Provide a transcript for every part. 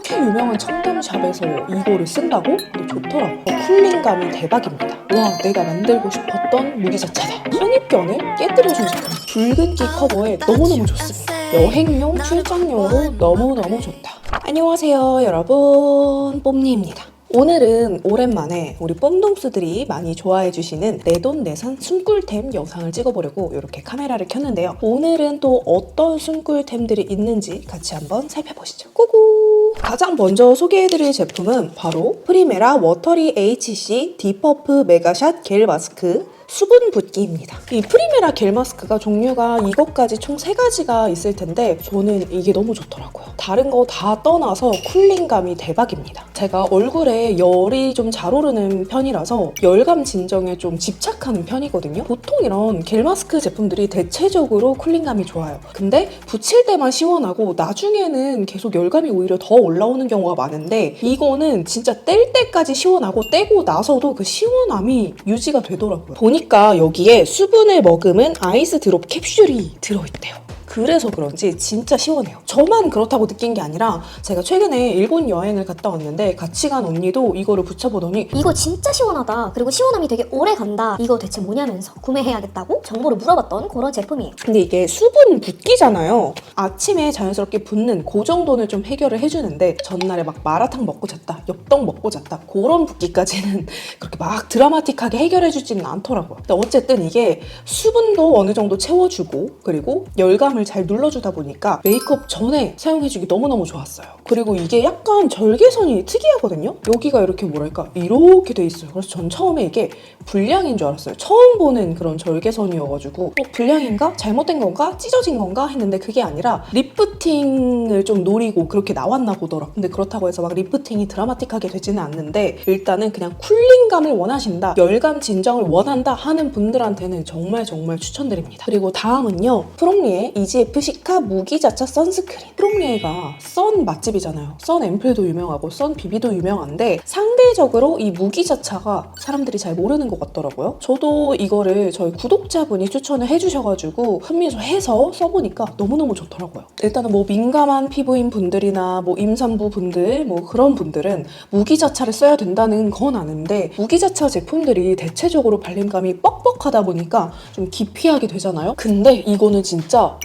이렇게 유명한 첨담샵에서 이거를 쓴다고? 근데 좋더라고요. 쿨링감이 대박입니다. 와, 내가 만들고 싶었던 무기자차다. 선입견을 깨뜨려준 제품. 붉은기 커버에 너무너무 좋습니다. 여행용, 출장용으로 너무너무 좋다. 안녕하세요 여러분, 뽐니입니다. 오늘은 오랜만에 우리 뽐동수들이 많이 좋아해주시는 내돈내산 숨꿀템 영상을 찍어보려고 이렇게 카메라를 켰는데요. 오늘은 또 어떤 숨꿀템들이 있는지 같이 한번 살펴보시죠. 꾸꾸! 가장 먼저 소개해드릴 제품은 바로 프리메라 워터리 HC 디퍼프 메가샷 겔 마스크 수분 붓기입니다. 이 프리메라 겔 마스크가 종류가 이것까지 총 3가지가 있을 텐데 저는 이게 너무 좋더라고요. 다른 거 다 떠나서 쿨링감이 대박입니다. 제가 얼굴에 열이 좀 잘 오르는 편이라서 열감 진정에 좀 집착하는 편이거든요. 보통 이런 겔 마스크 제품들이 대체적으로 쿨링감이 좋아요. 근데 붙일 때만 시원하고 나중에는 계속 열감이 오히려 더 올라오는 경우가 많은데 이거는 진짜 뗄 때까지 시원하고 떼고 나서도 그 시원함이 유지가 되더라고요. 보니까 여기에 수분을 머금은 아이스 드롭 캡슐이 들어있대요. 그래서 그런지 진짜 시원해요. 저만 그렇다고 느낀 게 아니라 제가 최근에 일본 여행을 갔다 왔는데 같이 간 언니도 이거를 붙여보더니 이거 진짜 시원하다. 그리고 시원함이 되게 오래 간다. 이거 대체 뭐냐면서 구매해야겠다고 정보를 물어봤던 그런 제품이에요. 근데 이게 수분 붓기잖아요. 아침에 자연스럽게 붓는 그 정도는 좀 해결을 해주는데 전날에 막 마라탕 먹고 잤다, 엽떡 먹고 잤다 그런 붓기까지는 그렇게 막 드라마틱하게 해결해주지는 않더라고요. 근데 어쨌든 이게 수분도 어느 정도 채워주고 그리고 열감을 잘 눌러주다 보니까 메이크업 전에 사용해주기 너무너무 좋았어요. 그리고 이게 약간 절개선이 특이하거든요. 여기가 이렇게 뭐랄까 이렇게 돼 있어요. 그래서 전 처음에 이게 불량인 줄 알았어요. 처음 보는 그런 절개선이어가지고 불량인가? 잘못된 건가? 찢어진 건가? 했는데 그게 아니라 리프팅을 좀 노리고 그렇게 나왔나 보더라고요. 근데 그렇다고 해서 막 리프팅이 드라마틱하게 되지는 않는데 일단은 그냥 쿨링감을 원하신다, 열감 진정을 원한다 하는 분들한테는 정말 추천드립니다. 그리고 다음은요. 프롱리의 EGF 시카 무기자차 선스크린. 프롱리에가 선 맛집이잖아요. 선 앰플도 유명하고 선 비비도 유명한데 상대적으로 이 무기자차가 사람들이 잘 모르는 것 같더라고요. 저도 이거를 저희 구독자분이 추천을 해주셔가지고 현미에서 해서 써보니까 너무너무 좋더라고요. 일단은 뭐 민감한 피부인 분들이나 뭐 임산부 분들 뭐 그런 분들은 무기자차를 써야 된다는 건 아는데 무기자차 제품들이 대체적으로 발림감이 뻑뻑하다 보니까 좀 기피하게 되잖아요. 근데 이거는 진짜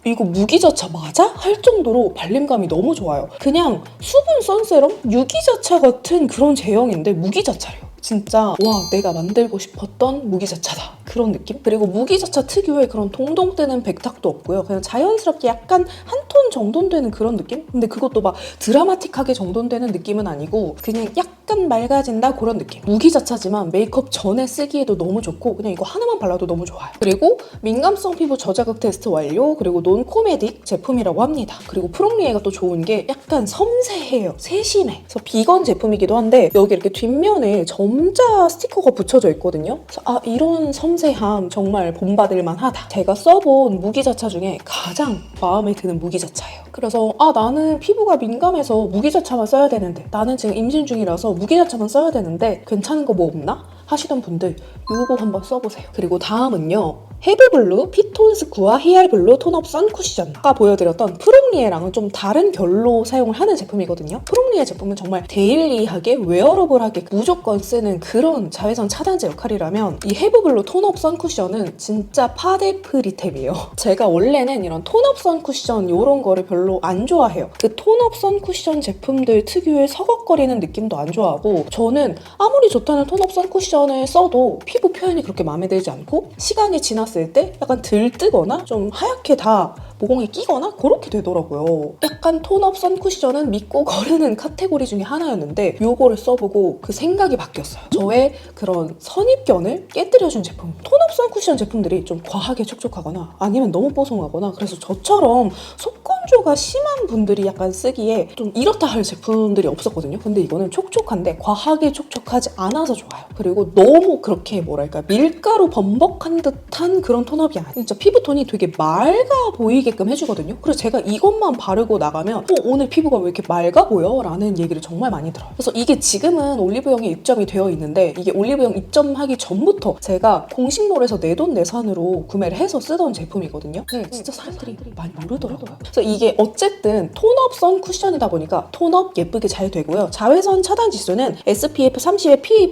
이거 무기자차 맞아? 할 정도로 발림감이 너무 좋아요. 그냥 수분 선세럼 유기자차 같은 그런 제형인데 무기자차래요. 진짜 와, 내가 만들고 싶었던 무기자차다 그런 느낌? 그리고 무기자차 특유의 그런 동동 뜨는 백탁도 없고요. 그냥 자연스럽게 약간 한 톤 정돈되는 그런 느낌? 근데 그것도 막 드라마틱하게 정돈되는 느낌은 아니고 그냥 약간 맑아진다 그런 느낌. 무기자차지만 메이크업 전에 쓰기에도 너무 좋고 그냥 이거 하나만 발라도 너무 좋아요. 그리고 민감성 피부 저자극 테스트 완료. 그리고 논코메딕 제품이라고 합니다. 그리고 프롱리에가 또 좋은 게 약간 섬세해요. 세심해. 그래서 비건 제품이기도 한데 여기 이렇게 뒷면에 점자 스티커가 붙여져 있거든요. 그래서 이런 섬세함 정말 본받을 만하다. 제가 써본 무기자차 중에 가장 마음에 드는 무기자차예요. 그래서 나는 피부가 민감해서 무기자차만 써야 되는데 나는 지금 임신 중이라서 무기자차만 써야 되는데 괜찮은 거 뭐 없나? 하시던 분들 이거 한번 써보세요. 그리고 다음은요. 헤브블루 피톤스쿠와 히알블루 톤업 선쿠션. 아까 보여드렸던 프롱리에랑은 좀 다른 결로 사용을 하는 제품이거든요. 프롱리에 제품은 정말 데일리하게 웨어러블하게 무조건 쓰는 그런 자외선 차단제 역할이라면 이 헤브블루 톤업 선쿠션은 진짜 파데프리템이에요. 제가 원래는 이런 톤업 선쿠션 이런 거를 별로 안 좋아해요. 그 톤업 선쿠션 제품들 특유의 서걱거리는 느낌도 안 좋아하고 저는 아무리 좋다는 톤업 선쿠션을 써도 피부 표현이 그렇게 마음에 들지 않고 시간이 지났을 때 약간 들뜨거나 좀 하얗게 다 모공에 끼거나 그렇게 되더라고요. 약간 톤업 선쿠션은 믿고 거르는 카테고리 중에 하나였는데 이거를 써보고 그 생각이 바뀌었어요. 저의 그런 선입견을 깨뜨려준 제품. 톤업 선쿠션 제품들이 좀 과하게 촉촉하거나 아니면 너무 뽀송하거나 그래서 저처럼 속건조가 심한 분들이 약간 쓰기에 좀 이렇다 할 제품들이 없었거든요. 근데 이거는 촉촉한데 과하게 촉촉하지 않아서 좋아요. 그리고 너무 그렇게 뭐랄까 밀가루 범벅한 듯한 그런 톤업이 아니에요. 진짜 피부톤이 되게 맑아 보이게 보이게끔 해주거든요. 그래서 제가 이것만 바르고 나가면 오늘 피부가 왜 이렇게 맑아 보여? 라는 얘기를 정말 많이 들어요. 그래서 이게 지금은 올리브영에 입점이 되어 있는데 이게 올리브영 입점하기 전부터 제가 공식몰에서 내돈내산으로 구매를 해서 쓰던 제품이거든요. 네, 진짜 사람들이 많이 모르더라고요. 그래서 이게 어쨌든 톤업 선 쿠션이다 보니까 톤업 예쁘게 잘 되고요. 자외선 차단 지수는 SPF 30의 PA++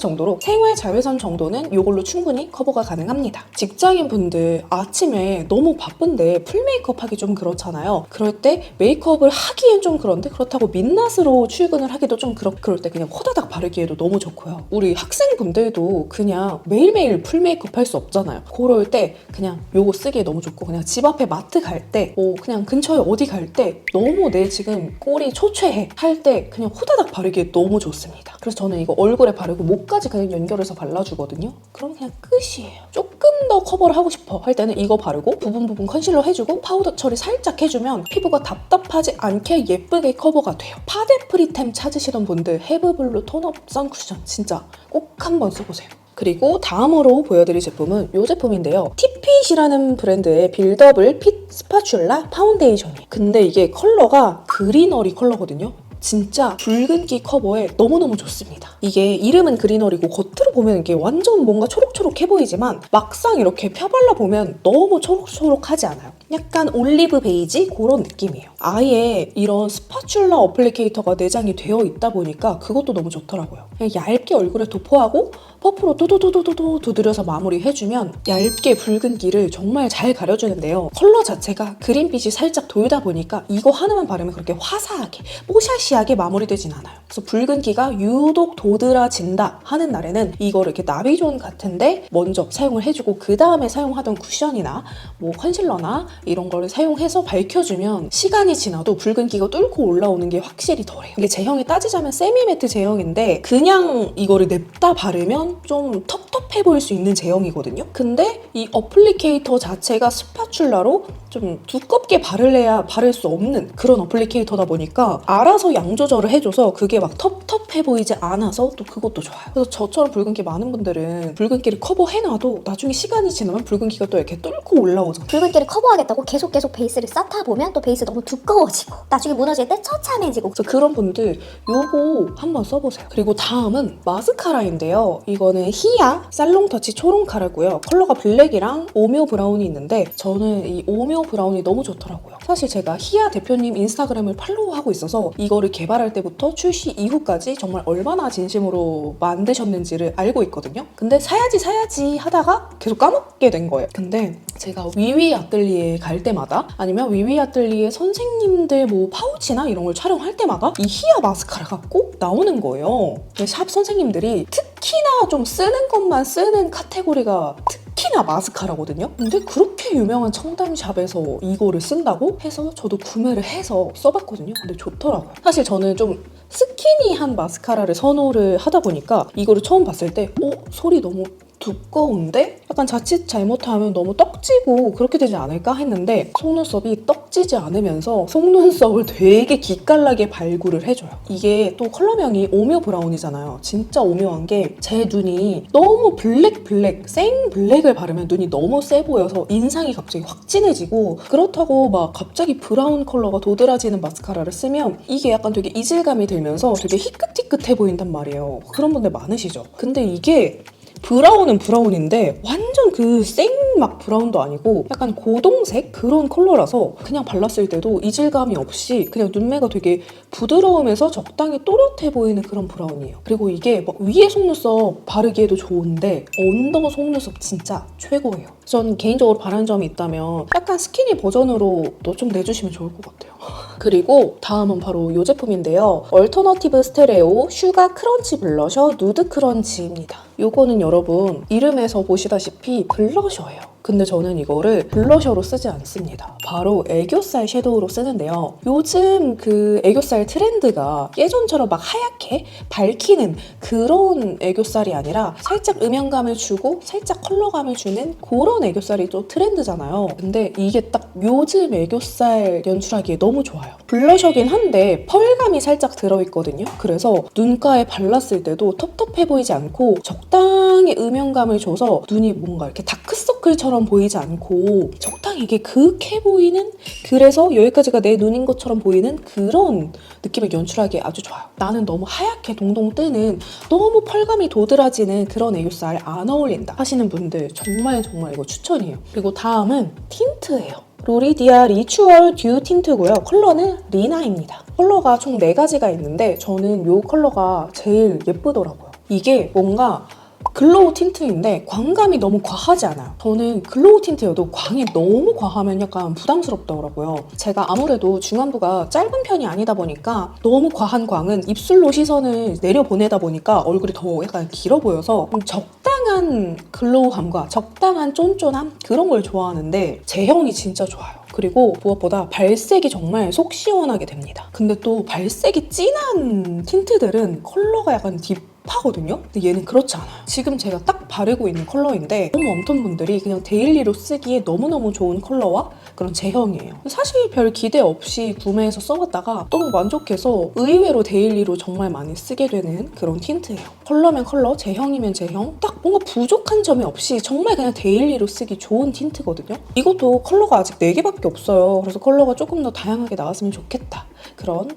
정도로 생활 자외선 정도는 이걸로 충분히 커버가 가능합니다. 직장인 분들 아침에 너무 바쁜데 풀 메이크업 하기 좀 그렇잖아요. 그럴 때 메이크업을 하기엔 좀 그런데 그렇다고 민낯으로 출근을 하기도 좀 그럴 때 그냥 호다닥 바르기에도 너무 좋고요. 우리 학생분들도 그냥 매일매일 풀 메이크업 할 수 없잖아요. 그럴 때 그냥 요거 쓰기에 너무 좋고 그냥 집 앞에 마트 갈 때 그냥 근처에 어디 갈 때 너무 내 지금 꼴이 초췌해 할 때 그냥 호다닥 바르기에 너무 좋습니다. 그래서 저는 이거 얼굴에 바르고 목까지 그냥 연결해서 발라주거든요. 그럼 그냥 끝이에요. 조금 더 커버를 하고 싶어 할 때는 이거 바르고 부분 컨실러 해주고 파우더 처리 살짝 해주면 피부가 답답하지 않게 예쁘게 커버가 돼요. 파데 프리템 찾으시던 분들 헤브블루 톤업 선쿠션 진짜 꼭 한번 써보세요. 그리고 다음으로 보여드릴 제품은 이 제품인데요. 티핏이라는 브랜드의 빌더블 핏 스파츌라 파운데이션이에요. 근데 이게 컬러가 그리너리 컬러거든요. 진짜 붉은기 커버에 너무너무 좋습니다. 이게 이름은 그리너리고 겉으로 보면 이게 완전 뭔가 초록초록해 보이지만 막상 이렇게 펴발라 보면 너무 초록초록하지 않아요. 약간 올리브 베이지 그런 느낌이에요. 아예 이런 스파츌라 어플리케이터가 내장이 되어 있다 보니까 그것도 너무 좋더라고요. 그냥 얇게 얼굴에 도포하고 퍼프로 도도도도도도 두드려서 마무리해주면 얇게 붉은기를 정말 잘 가려주는데요. 컬러 자체가 그린빛이 살짝 돌다 보니까 이거 하나만 바르면 그렇게 화사하게 뽀샤시하게 마무리되진 않아요. 그래서 붉은기가 유독 도드라진다 하는 날에는 이거를 이렇게 나비존 같은데 먼저 사용을 해주고 그 다음에 사용하던 쿠션이나 뭐 컨실러나 이런 거를 사용해서 밝혀주면 시간이 지나도 붉은기가 뚫고 올라오는 게 확실히 덜해요. 이게 제형이 따지자면 세미매트 제형인데 그냥 이거를 냅다 바르면 좀 텁텁해 보일 수 있는 제형이거든요. 근데 이 어플리케이터 자체가 스파츌라로 좀 두껍게 바르래야 바를 수 없는 그런 어플리케이터다 보니까 알아서 양 조절을 해줘서 그게 막 텁텁해 보이지 않아서 또 그것도 좋아요. 그래서 저처럼 붉은기 많은 분들은 붉은기를 커버해놔도 나중에 시간이 지나면 붉은기가 또 이렇게 뚫고 올라오잖아요. 붉은기를 커버하겠다고 계속 베이스를 쌓다 보면 또 베이스 너무 두꺼워지고 나중에 무너질 때 처참해지고. 그래서 그런 분들 요거 한번 써보세요. 그리고 다음은 마스카라인데요. 이거는 히야 살롱터치 초롱 카라고요. 컬러가 블랙이랑 오묘 브라운이 있는데 저는 이 오묘 브라운이 너무 좋더라고요. 사실 제가 히야 대표님 인스타그램을 팔로우하고 있어서 이거를 개발할 때부터 출시 이후까지 정말 얼마나 진심으로 만드셨는지를 알고 있거든요. 근데 사야지 하다가 계속 까먹게 된 거예요. 근데 제가 위위 아뜰리에 갈 때마다 아니면 위위 아뜰리에 선생님들 뭐 파우치나 이런 걸 촬영할 때마다 이 히야 마스카라가 꼭 나오는 거예요. 샵 선생님들이 특히나 좀 쓰는 것만 쓰는 카테고리가 특히나 마스카라거든요. 근데 그렇게 유명한 청담샵에서 이거를 쓴다고 해서 저도 구매를 해서 써봤거든요. 근데 좋더라고요. 사실 저는 좀 스키니한 마스카라를 선호를 하다 보니까 이거를 처음 봤을 때 소리 너무 두꺼운데? 약간 자칫 잘못하면 너무 떡지고 그렇게 되지 않을까 했는데 속눈썹이 떡지지 않으면서 속눈썹을 되게 기깔나게 발굴을 해줘요. 이게 또 컬러명이 오묘 브라운이잖아요. 진짜 오묘한 게 제 눈이 너무 블랙 생 블랙을 바르면 눈이 너무 세 보여서 인상이 갑자기 확 진해지고 그렇다고 막 갑자기 브라운 컬러가 도드라지는 마스카라를 쓰면 이게 약간 되게 이질감이 들면서 되게 희끗희끗해 보인단 말이에요. 그런 분들 많으시죠? 근데 이게 브라운은 브라운인데 완전 그 생 막 브라운도 아니고 약간 고동색 그런 컬러라서 그냥 발랐을 때도 이질감이 없이 그냥 눈매가 되게 부드러우면서 적당히 또렷해 보이는 그런 브라운이에요. 그리고 이게 막 위에 속눈썹 바르기에도 좋은데 언더 속눈썹 진짜 최고예요. 전 개인적으로 바라는 점이 있다면 약간 스키니 버전으로 또 좀 내주시면 좋을 것 같아요. 그리고 다음은 바로 이 제품인데요. 얼터너티브 스테레오 슈가 크런치 블러셔 누드 크런치입니다. 이거는 여러분 이름에서 보시다시피 블러셔예요. 근데 저는 이거를 블러셔로 쓰지 않습니다. 바로 애교살 섀도우로 쓰는데요. 요즘 그 애교살 트렌드가 예전처럼 막 하얗게 밝히는 그런 애교살이 아니라 살짝 음영감을 주고 살짝 컬러감을 주는 그런 애교살이 또 트렌드잖아요. 근데 이게 딱 요즘 애교살 연출하기에 너무 좋아요. 블러셔긴 한데 펄감이 살짝 들어있거든요. 그래서 눈가에 발랐을 때도 텁텁해 보이지 않고 적당히 음영감을 줘서 눈이 뭔가 이렇게 다크서클처럼 보이지 않고 적당히 이게 그윽해 보이는, 그래서 여기까지가 내 눈인 것처럼 보이는 그런 느낌을 연출하기에 아주 좋아요. 나는 너무 하얗게 동동 뜨는, 너무 펄감이 도드라지는 그런 애교살 안 어울린다 하시는 분들 정말 이거 추천이에요. 그리고 다음은 틴트예요. 로리디아 리추얼 듀 틴트고요. 컬러는 리나입니다. 컬러가 총 4가지가 있는데 저는 이 컬러가 제일 예쁘더라고요. 이게 뭔가 글로우 틴트인데 광감이 너무 과하지 않아요. 저는 글로우 틴트여도 광이 너무 과하면 약간 부담스럽더라고요. 제가 아무래도 중안부가 짧은 편이 아니다 보니까 너무 과한 광은 입술로 시선을 내려보내다 보니까 얼굴이 더 약간 길어 보여서 적당한 글로우함과 적당한 쫀쫀함 그런 걸 좋아하는데 제형이 진짜 좋아요. 그리고 무엇보다 발색이 정말 속 시원하게 됩니다. 근데 또 발색이 진한 틴트들은 컬러가 약간 딥하거든요? 근데 얘는 그렇지 않아요. 지금 제가 딱 바르고 있는 컬러인데 너무 웜톤 분들이 그냥 데일리로 쓰기에 너무너무 좋은 컬러와 그런 제형이에요. 사실 별 기대 없이 구매해서 써봤다가 너무 만족해서 의외로 데일리로 정말 많이 쓰게 되는 그런 틴트예요. 컬러면 컬러, 제형이면 제형, 딱 뭔가 부족한 점이 없이 정말 그냥 데일리로 쓰기 좋은 틴트거든요. 이것도 컬러가 아직 4개밖에 없어요. 그래서 컬러가 조금 더 다양하게 나왔으면 좋겠다. 그런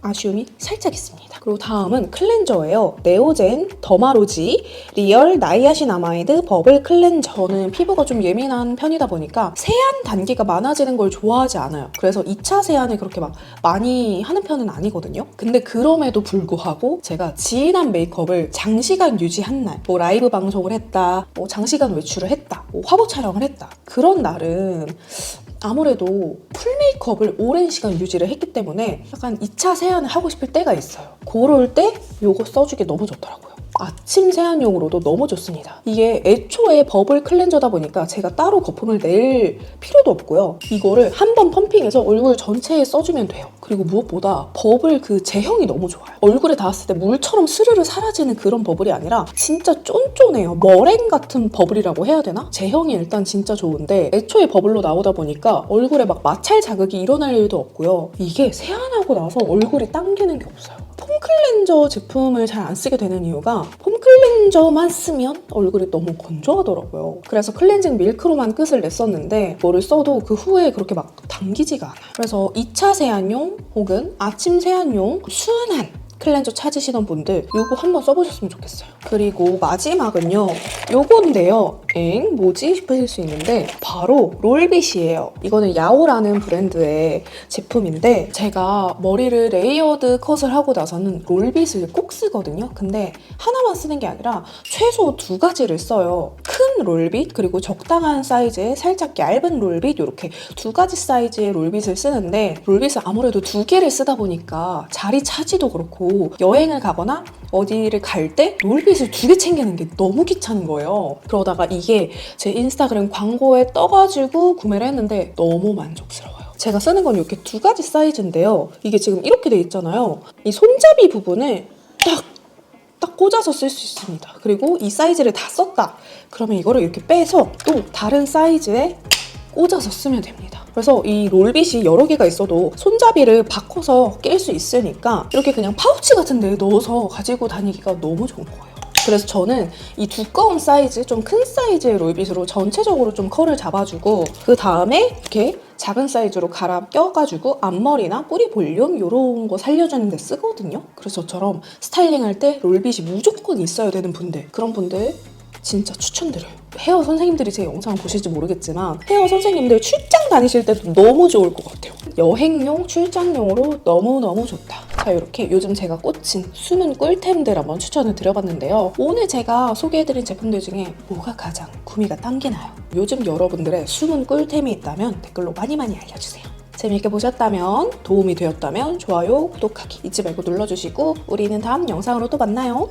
아쉬움이 살짝 있습니다. 그리고 다음은 클렌저예요. 네오젠 더마로지 리얼 나이아신아마이드 버블 클렌저. 저는 피부가 좀 예민한 편이다 보니까 세안 단계가 많아지는 걸 좋아하지 않아요. 그래서 2차 세안을 그렇게 막 많이 하는 편은 아니거든요. 근데 그럼에도 불구하고 제가 진한 메이크업을 장시간 유지한 날, 뭐 라이브 방송을 했다, 뭐 장시간 외출을 했다, 뭐 화보 촬영을 했다, 그런 날은 아무래도 풀 메이크업을 오랜 시간 유지를 했기 때문에 약간 2차 세안을 하고 싶을 때가 있어요. 그럴 때 이거 써주기 너무 좋더라고요. 아침 세안용으로도 너무 좋습니다. 이게 애초에 버블 클렌저다 보니까 제가 따로 거품을 낼 필요도 없고요. 이거를 한 번 펌핑해서 얼굴 전체에 써주면 돼요. 그리고 무엇보다 버블 그 제형이 너무 좋아요. 얼굴에 닿았을 때 물처럼 스르르 사라지는 그런 버블이 아니라 진짜 쫀쫀해요. 머랭 같은 버블이라고 해야 되나? 제형이 일단 진짜 좋은데 애초에 버블로 나오다 보니까 얼굴에 막 마찰 자극이 일어날 일도 없고요. 이게 세안하고 나서 얼굴이 당기는 게 없어요. 폼 클렌저 제품을 잘 안 쓰게 되는 이유가 폼 클렌저만 쓰면 얼굴이 너무 건조하더라고요. 그래서 클렌징 밀크로만 끝을 냈었는데 뭐를 써도 그 후에 그렇게 막 당기지가 않아요. 그래서 2차 세안용 혹은 아침 세안용 순한 클렌저 찾으시던 분들 이거 한번 써보셨으면 좋겠어요. 그리고 마지막은요. 요건데요. 뭐지? 싶으실 수 있는데 바로 롤빗이에요. 이거는 야오라는 브랜드의 제품인데 제가 머리를 레이어드 컷을 하고 나서는 롤빗을 꼭 쓰거든요. 근데 하나만 쓰는 게 아니라 최소 2가지를 써요. 큰 롤빗 그리고 적당한 사이즈의 살짝 얇은 롤빗 이렇게 2가지 사이즈의 롤빗을 쓰는데 롤빗을 아무래도 2개를 쓰다 보니까 자리 차지도 그렇고 여행을 가거나 어디를 갈 때 롤빗을 2개 챙기는 게 너무 귀찮은 거예요. 그러다가 이게 제 인스타그램 광고에 떠가지고 구매를 했는데 너무 만족스러워요. 제가 쓰는 건 이렇게 2가지 사이즈인데요. 이게 지금 이렇게 돼 있잖아요. 이 손잡이 부분을 딱 꽂아서 쓸 수 있습니다. 그리고 이 사이즈를 다 썼다. 그러면 이거를 이렇게 빼서 또 다른 사이즈에 꽂아서 쓰면 됩니다. 그래서 이 롤빗이 여러 개가 있어도 손잡이를 바꿔서 낄 수 있으니까 이렇게 그냥 파우치 같은 데에 넣어서 가지고 다니기가 너무 좋은 거예요. 그래서 저는 이 두꺼운 사이즈, 좀 큰 사이즈의 롤빗으로 전체적으로 좀 컬을 잡아주고 그 다음에 이렇게 작은 사이즈로 갈아 껴가지고 앞머리나 뿌리 볼륨 이런 거 살려주는 데 쓰거든요. 그래서 저처럼 스타일링할 때 롤빗이 무조건 있어야 되는 분들, 그런 분들 진짜 추천드려요. 헤어 선생님들이 제 영상 보실지 모르겠지만 헤어 선생님들 출장 다니실 때도 너무 좋을 것 같아요. 여행용, 출장용으로 너무너무 좋다. 자, 이렇게 요즘 제가 꽂힌 숨은 꿀템들 한번 추천을 드려봤는데요. 오늘 제가 소개해드린 제품들 중에 뭐가 가장 구미가 당기나요? 요즘 여러분들의 숨은 꿀템이 있다면 댓글로 많이 알려주세요. 재미있게 보셨다면, 도움이 되었다면 좋아요, 구독하기 잊지 말고 눌러주시고 우리는 다음 영상으로 또 만나요.